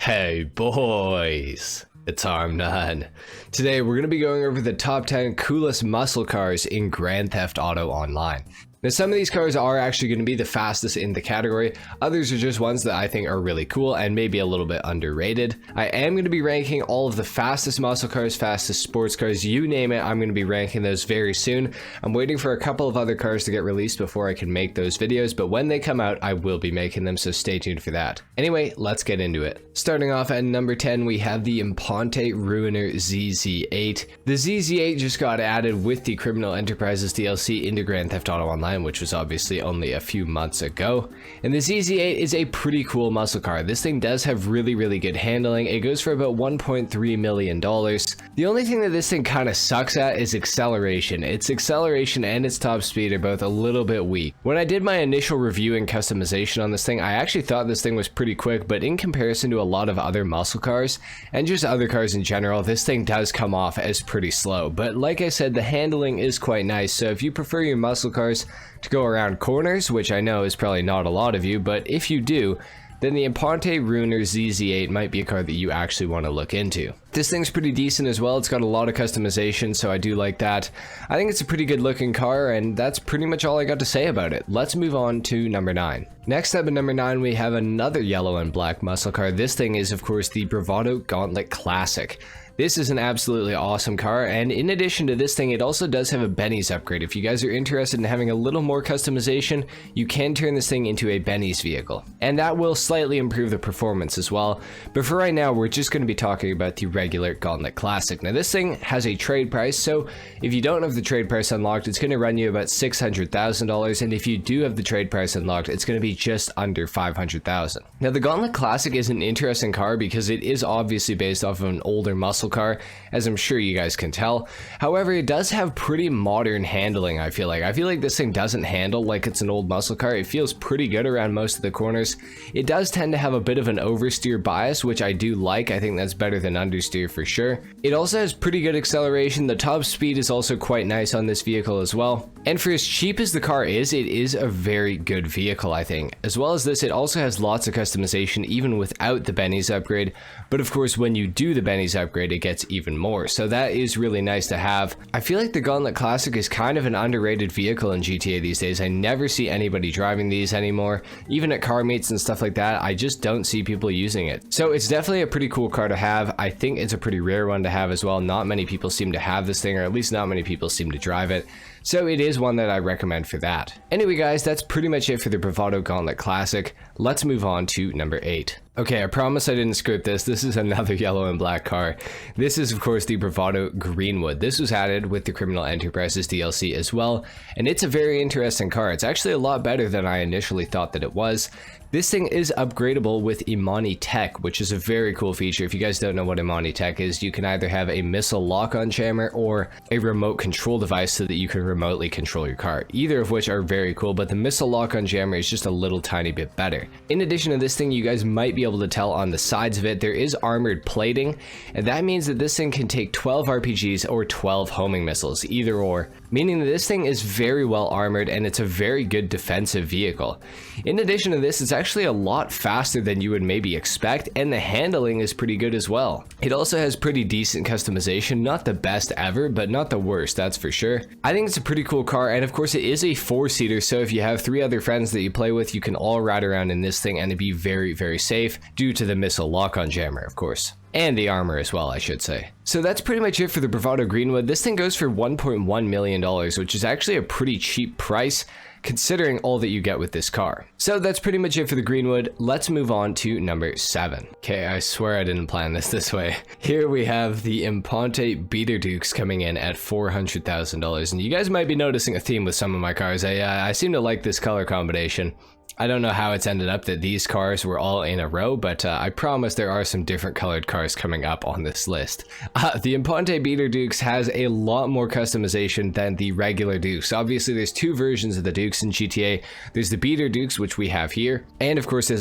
Hey boys, it's HarmNone. Today we're going to be going over the top 10 coolest muscle cars in Grand Theft Auto Online. Now some of these cars are actually going to be the fastest in the category, others are just ones that I think are really cool and maybe a little bit underrated. I am going to be ranking all of the fastest muscle cars, fastest sports cars, you name it, I'm going to be ranking those very soon. I'm waiting for a couple of other cars to get released before I can make those videos, but when they come out I will be making them, so stay tuned for that. Anyway, let's get into it. Starting off at number 10 we have the Imponte Ruiner ZZ8. The ZZ8 just got added with the Criminal Enterprises DLC into Grand Theft Auto Online, which was obviously only a few months ago. And the ZZ8 is a pretty cool muscle car. This thing does have really good handling. It goes for about $1.3 million. The only thing that this thing kind of sucks at is acceleration. Its acceleration and its top speed are both a little bit weak. When I did my initial review and customization on this thing, I actually thought this thing was pretty quick, but in comparison to a lot of other muscle cars and just other cars in general, this thing does come off as pretty slow. But like I said, the handling is quite nice, so if you prefer your muscle cars to go around corners, which I know is probably not a lot of you, but if you do, then the Imponte Ruiner ZZ8 might be a car that you actually want to look into. This thing's pretty decent as well. It's got a lot of customization, so I do like that. I think it's a pretty good looking car, and that's pretty much all I got to say about it. Let's move on to number 9. Next up at number 9 we have another yellow and black muscle car. This thing is of course the Bravado Gauntlet Classic. This is an absolutely awesome car, and in addition to this thing, it also does have a Benny's upgrade. If you guys are interested in having a little more customization, you can turn this thing into a Benny's vehicle, and that will slightly improve the performance as well. But for right now, we're just going to be talking about the regular Gauntlet Classic. Now this thing has a trade price, so if you don't have the trade price unlocked, it's going to run you about $600,000, and if you do have the trade price unlocked, it's going to be just under $500,000. Now the Gauntlet Classic is an interesting car because it is obviously based off of an older muscle car, as I'm sure you guys can tell. However, it does have pretty modern handling. I feel like this thing doesn't handle like it's an old muscle car. It feels pretty good around most of the corners. It does tend to have a bit of an oversteer bias, which I do like. I think that's better than understeer for sure. It also has pretty good acceleration. The top speed is also quite nice on this vehicle as well. And for as cheap as the car is, it is a very good vehicle, I think. As well as this, it also has lots of customization even without the Benny's upgrade. But of course, when you do the Benny's upgrade, it gets even more. So that is really nice to have. I feel like the Gauntlet Classic is kind of an underrated vehicle in GTA these days. I never see anybody driving these anymore. Even at car meets and stuff like that, I just don't see people using it. So it's definitely a pretty cool car to have. I think it's a pretty rare one to have as well. Not many people seem to have this thing, or at least not many people seem to drive it. So it is one that I recommend for that. Anyway guys, that's pretty much it for the Bravado Gauntlet Classic. Let's move on to number 8. Okay, I promise I didn't script this. This is another yellow and black car. This is of course the Bravado Greenwood. This was added with the Criminal Enterprises DLC as well, and it's a very interesting car. It's actually a lot better than I initially thought that it was. This thing is upgradable with Imani Tech, which is a very cool feature. If you guys don't know what Imani Tech is, you can either have a missile lock-on jammer or a remote control device so that you can remotely control your car. Either of which are very cool, but the missile lock-on jammer is just a little tiny bit better. In addition to this thing, you guys might be able to tell on the sides of it, there is armored plating, and that means that this thing can take 12 RPGs or 12 homing missiles, either or, meaning that this thing is very well armored and it's a very good defensive vehicle. In addition to this, it's actually a lot faster than you would maybe expect, and the handling is pretty good as well. It also has pretty decent customization, not the best ever, but not the worst, that's for sure. I think it's a pretty cool car, and of course it is a 4-seater, so if you have 3 other friends that you play with, you can all ride around in this thing and it'd be very safe due to the missile lock-on jammer, of course. And the armor as well, I should say. So that's pretty much it for the Bravado Greenwood. This thing goes for $1.1 million, which is actually a pretty cheap price considering all that you get with this car. So that's pretty much it for the Greenwood. Let's move on to number 7. Okay, I swear I didn't plan this way. Here we have the Imponte Dukes coming in at $400,000, and you guys might be noticing a theme with some of my cars. I seem to like this color combination. I don't know how it's ended up that these cars were all in a row, but I promise there are some different colored cars coming up on this list. The Imponte Dukes has a lot more customization than the regular Dukes. Obviously, there's 2 versions of the Dukes in GTA. There's the Beater Dukes, which we have here, and of course there's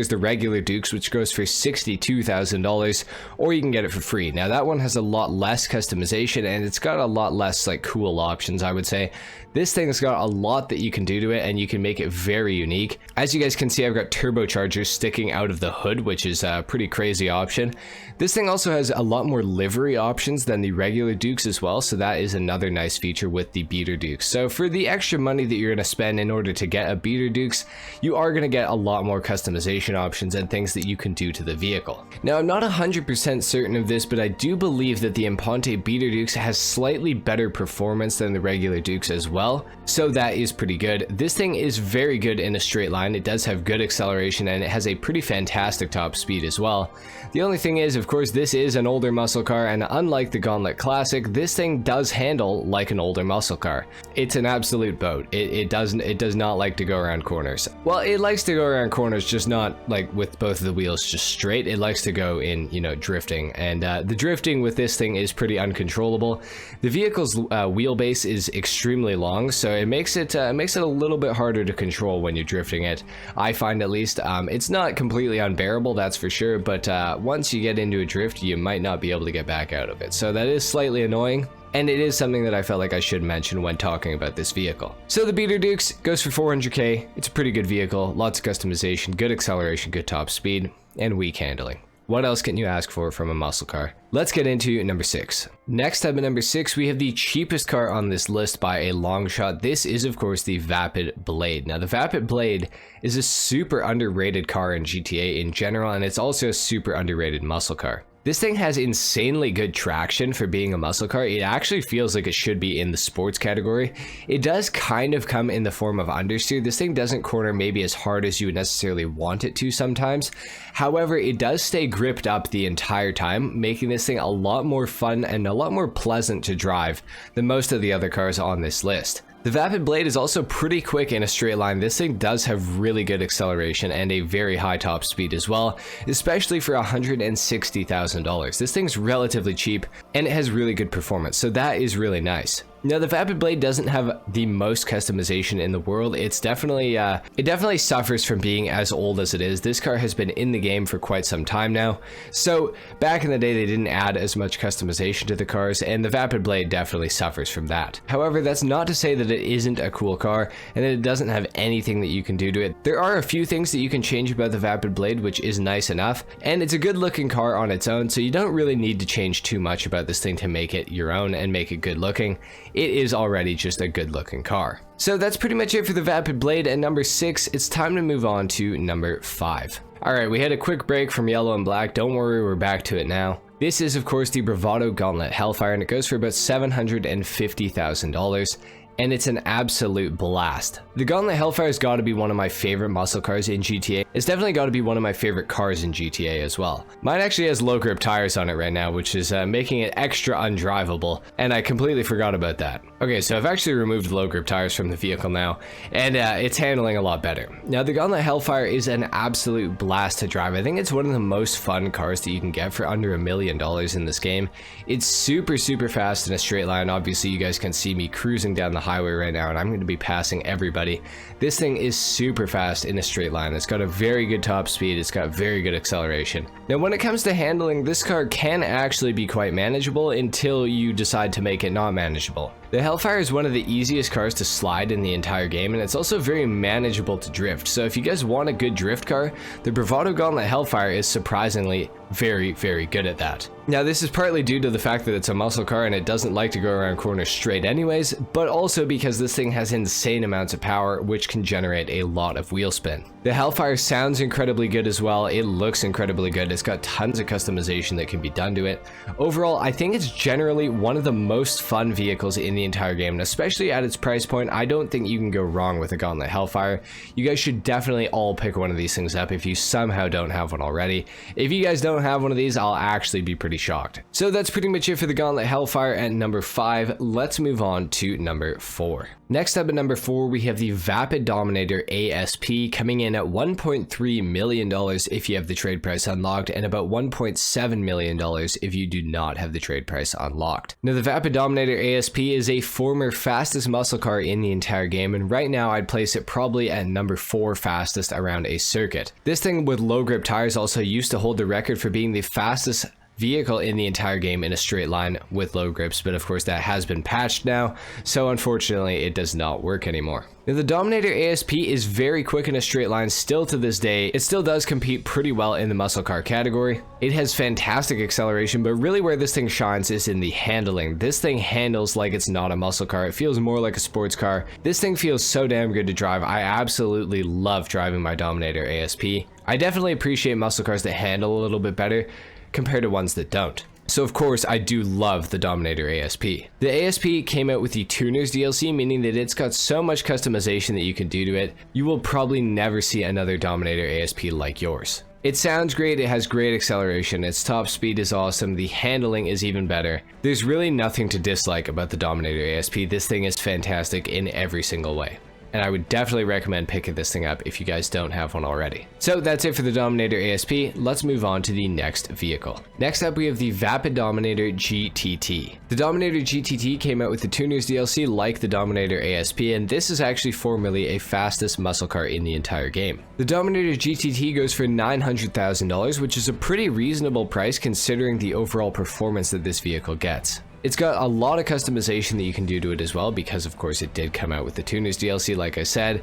the regular Dukes, which goes for $62,000, or you can get it for free. Now that one has a lot less customization, and it's got a lot less like cool options, I would say. This thing's got a lot that you can do to it, and you can make it very unique. As you guys can see, I've got turbochargers sticking out of the hood, which is a pretty crazy option. This thing also has a lot more livery options than the regular Dukes as well, so that is another nice feature with the beater Dukes. So for the extra money that you're going to spend in order to get a beater Dukes, you are going to get a lot more customization options and things that you can do to the vehicle. Now, I'm not 100% certain of this, but I do believe that the Imponte beater Dukes has slightly better performance than the regular Dukes as well, so that is pretty good. This thing is very good in a straight line. It does have good acceleration and it has a pretty fantastic top speed as well. The only thing is, of course, this is an older muscle car, and unlike the Gauntlet Classic, this thing does handle like an older muscle car. It's an absolute boat. It does not like to go around corners. Well, it likes to go around corners, just not like with both of the wheels just straight. It likes to go in, you know, drifting, and the drifting with this thing is pretty uncontrollable. The vehicle's wheelbase is extremely long, so it makes it a little bit harder to control when you're drifting it. I find, at least. It's not completely unbearable, that's for sure, but once you get into a drift, you might not be able to get back out of it. So that is slightly annoying, and it is something that I felt like I should mention when talking about this vehicle. So the beater Dukes goes for 400k. It's a pretty good vehicle, lots of customization, good acceleration, good top speed, and weak handling. What else can you ask for from a muscle car? Let's get into number 6. Next up at number 6, we have the cheapest car on this list by a long shot. This is, of course, the Vapid Blade. Now, the Vapid Blade is a super underrated car in GTA in general, and it's also a super underrated muscle car. This thing has insanely good traction for being a muscle car. It actually feels like it should be in the sports category. It does kind of come in the form of understeer. This thing doesn't corner maybe as hard as you would necessarily want it to sometimes. However, it does stay gripped up the entire time, making this thing a lot more fun and a lot more pleasant to drive than most of the other cars on this list. The Vapid Blade is also pretty quick in a straight line. This thing does have really good acceleration and a very high top speed as well, especially for $160,000. This thing's relatively cheap and it has really good performance, so that is really nice. Now, the Vapid Blade doesn't have the most customization in the world. It's definitely, it definitely suffers from being as old as it is. This car has been in the game for quite some time now. So back in the day, they didn't add as much customization to the cars, and the Vapid Blade definitely suffers from that. However, that's not to say that it isn't a cool car and that it doesn't have anything that you can do to it. There are a few things that you can change about the Vapid Blade, which is nice enough, and it's a good looking car on its own, so you don't really need to change too much about this thing to make it your own and make it good looking. It is already just a good looking car. So that's pretty much it for the Vapid Blade. At number 6, it's time to move on to number 5. Alright, we had a quick break from yellow and black. Don't worry, we're back to it now. This is, of course, the Bravado Gauntlet Hellfire, and it goes for about $750,000. And it's an absolute blast. The Gauntlet Hellfire has got to be one of my favorite muscle cars in GTA. It's definitely got to be one of my favorite cars in GTA as well. Mine actually has low grip tires on it right now, which is making it extra undrivable, and I completely forgot about that. Okay, so I've actually removed the low grip tires from the vehicle now, and it's handling a lot better. Now, the Gauntlet Hellfire is an absolute blast to drive. I think it's one of the most fun cars that you can get for under $1 million in this game. It's super, super fast in a straight line. Obviously, you guys can see me cruising down the highway right now, and I'm going to be passing everybody. This thing is super fast in a straight line. It's got a very good top speed. It's got very good acceleration. Now, when it comes to handling, this car can actually be quite manageable until you decide to make it not manageable. The Hellfire is one of the easiest cars to slide in the entire game, and it's also very manageable to drift. So if you guys want a good drift car, the Bravado Gauntlet Hellfire is surprisingly very, very good at that. Now, this is partly due to the fact that it's a muscle car and it doesn't like to go around corners straight anyways, but also because this thing has insane amounts of power, which can generate a lot of wheel spin. The Hellfire sounds incredibly good as well. It looks incredibly good. It's got tons of customization that can be done to it. Overall, I think it's generally one of the most fun vehicles in the entire game, and especially at its price point, I don't think you can go wrong with a Gauntlet Hellfire. You guys should definitely all pick one of these things up if you somehow don't have one already. If you guys don't have one of these, I'll actually be pretty shocked. So that's pretty much it for the Gauntlet Hellfire at number 5. Let's move on to number 4. Next up at number 4, we have the Vapid Dominator ASP, coming in at $1.3 million if you have the trade price unlocked, and about $1.7 million if you do not have the trade price unlocked. Now, the Vapid Dominator ASP is a former fastest muscle car in the entire game, and right now I'd place it probably at number 4 fastest around a circuit. This thing with low grip tires also used to hold the record for being the fastest vehicle in the entire game in a straight line with low grips, but of course that has been patched now, so unfortunately it does not work anymore. Now, the Dominator ASP is very quick in a straight line still to this day. It still does compete pretty well in the muscle car category. It has fantastic acceleration, but really where this thing shines is in the handling. This thing handles like it's not a muscle car. It feels more like a sports car. This thing feels so damn good to drive. I absolutely love driving my Dominator ASP. I definitely appreciate muscle cars that handle a little bit better compared to ones that don't. So of course I do love the Dominator ASP. The ASP came out with the Tuners DLC, meaning that it's got so much customization that you can do to it. You will probably never see another Dominator ASP like yours. It sounds great, it has great acceleration, its top speed is awesome, the handling is even better. There's really nothing to dislike about the Dominator ASP. This thing is fantastic in every single way. And I would definitely recommend picking this thing up if you guys don't have one already. So that's it for the Dominator ASP. Let's move on to the next vehicle. Next up, we have the Vapid Dominator GTT. The Dominator GTT came out with the Tuners DLC like the Dominator ASP, and this is actually formerly a fastest muscle car in the entire game. The Dominator GTT goes for $900,000, which is a pretty reasonable price considering the overall performance that this vehicle gets. It's got a lot of customization that you can do to it as well, because of course it did come out with the Tuners DLC like I said,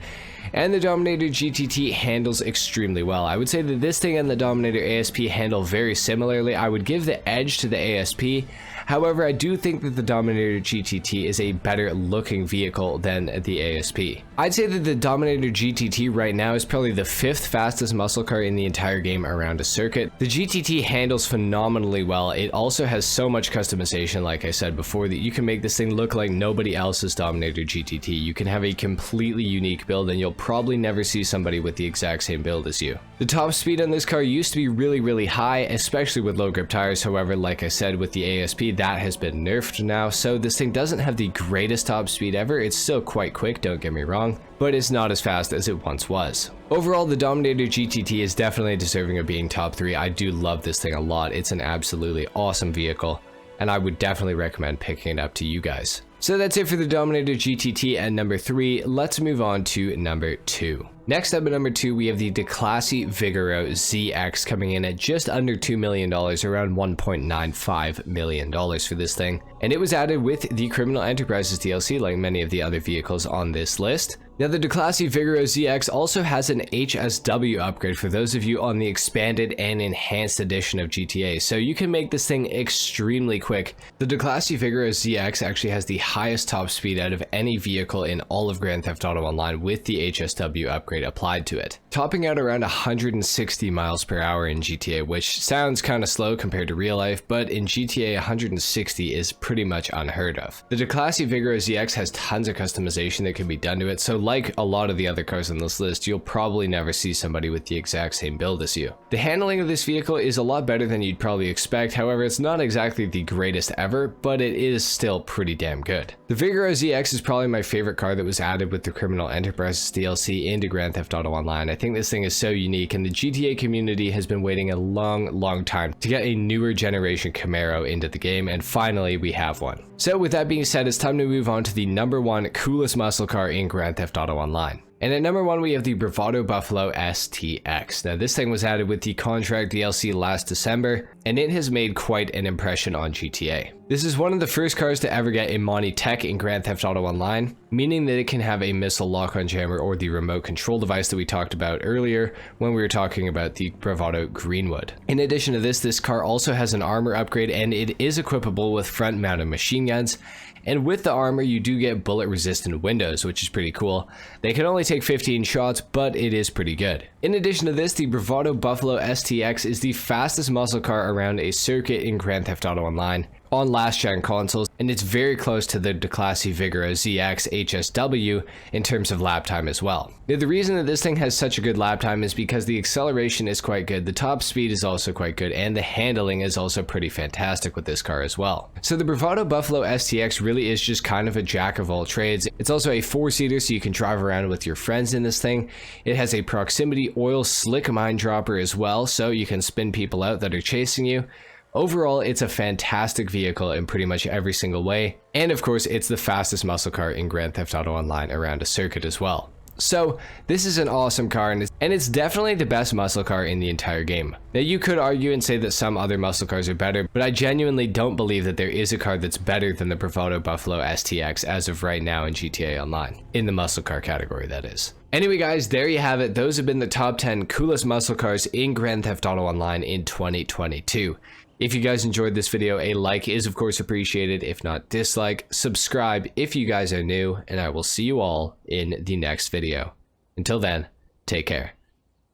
and the Dominator GTT handles extremely well. I would say that this thing and the Dominator ASP handle very similarly. I would give the edge to the ASP. However, I do think that the Dominator GTT is a better looking vehicle than the ASP. I'd say that the Dominator GTT right now is probably the 5th fastest muscle car in the entire game around a circuit. The GTT handles phenomenally well. It also has so much customization, like I said before, that you can make this thing look like nobody else's Dominator GTT. You can have a completely unique build and you'll probably never see somebody with the exact same build as you. The top speed on this car used to be really high, especially with low grip tires. However, like I said with the ASP, that has been nerfed now, so this thing doesn't have the greatest top speed ever. It's still quite quick, don't get me wrong, but it's not as fast as it once was. Overall, the Dominator GTT is definitely deserving of being top 3. I do love this thing a lot. It's an absolutely awesome vehicle, and I would definitely recommend picking it up to you guys. So that's it for the Dominator GTT at number 3. Let's move on to number 2. Next up at number 2, we have the Classi Vigoro ZX coming in at just under $2 million, around $1.95 million for this thing. And it was added with the Criminal Enterprises DLC like many of the other vehicles on this list. Now the Classi Vigoro ZX also has an HSW upgrade for those of you on the expanded and enhanced edition of GTA, so you can make this thing extremely quick. The Classi Vigoro ZX actually has the highest top speed out of any vehicle in all of Grand Theft Auto Online with the HSW upgrade applied to it, topping out around 160 miles per hour in GTA, which sounds kind of slow compared to real life, but in GTA 160 is pretty much unheard of. The Classi Vigoro ZX has tons of customization that can be done to it, so like a lot of the other cars on this list, you'll probably never see somebody with the exact same build as you. The handling of this vehicle is a lot better than you'd probably expect. However, it's not exactly the greatest ever, but it is still pretty damn good. The Vigoro ZX is probably my favorite car that was added with the Criminal Enterprises DLC into Grand Theft Auto Online. I think this thing is so unique, and the GTA community has been waiting a long time to get a newer generation Camaro into the game, and finally we have one. So with that being said, it's time to move on to the number 1 coolest muscle car in Grand Theft Auto Online. And at number 1, we have the Bravado Buffalo STX. Now this thing was added with the Contract DLC last December, and it has made quite an impression on GTA. This is one of the first cars to ever get Imponte tech in Grand Theft Auto Online, meaning that it can have a missile lock-on jammer or the remote control device that we talked about earlier when we were talking about the Bravado Greenwood. In addition to this car also has an armor upgrade, and it is equipable with front-mounted machine guns. And with the armor, you do get bullet-resistant windows, which is pretty cool. They can only take 15 shots, but it is pretty good. In addition to this, the Bravado Buffalo STX is the fastest muscle car around a circuit in Grand Theft Auto Online on last-gen consoles, and it's very close to the Classi Vigoro ZX HSW in terms of lap time as well. Now, the reason that this thing has such a good lap time is because the acceleration is quite good, the top speed is also quite good, and the handling is also pretty fantastic with this car as well. So the Bravado Buffalo STX really is just kind of a jack of all trades. It's also a 4-seater, so you can drive around with your friends in this thing. It has a proximity oil slick mine dropper as well, so you can spin people out that are chasing you. Overall, it's a fantastic vehicle in pretty much every single way, and of course, it's the fastest muscle car in Grand Theft Auto Online around a circuit as well. So this is an awesome car, and it's definitely the best muscle car in the entire game. Now you could argue and say that some other muscle cars are better, but I genuinely don't believe that there is a car that's better than the Bravado Buffalo STX as of right now in GTA Online. In the muscle car category, that is. Anyway guys, there you have it. Those have been the top 10 coolest muscle cars in Grand Theft Auto Online in 2022. If you guys enjoyed this video, a like is of course appreciated. If not, dislike, subscribe if you guys are new, and I will see you all in the next video. Until then, take care.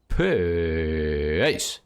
Peace.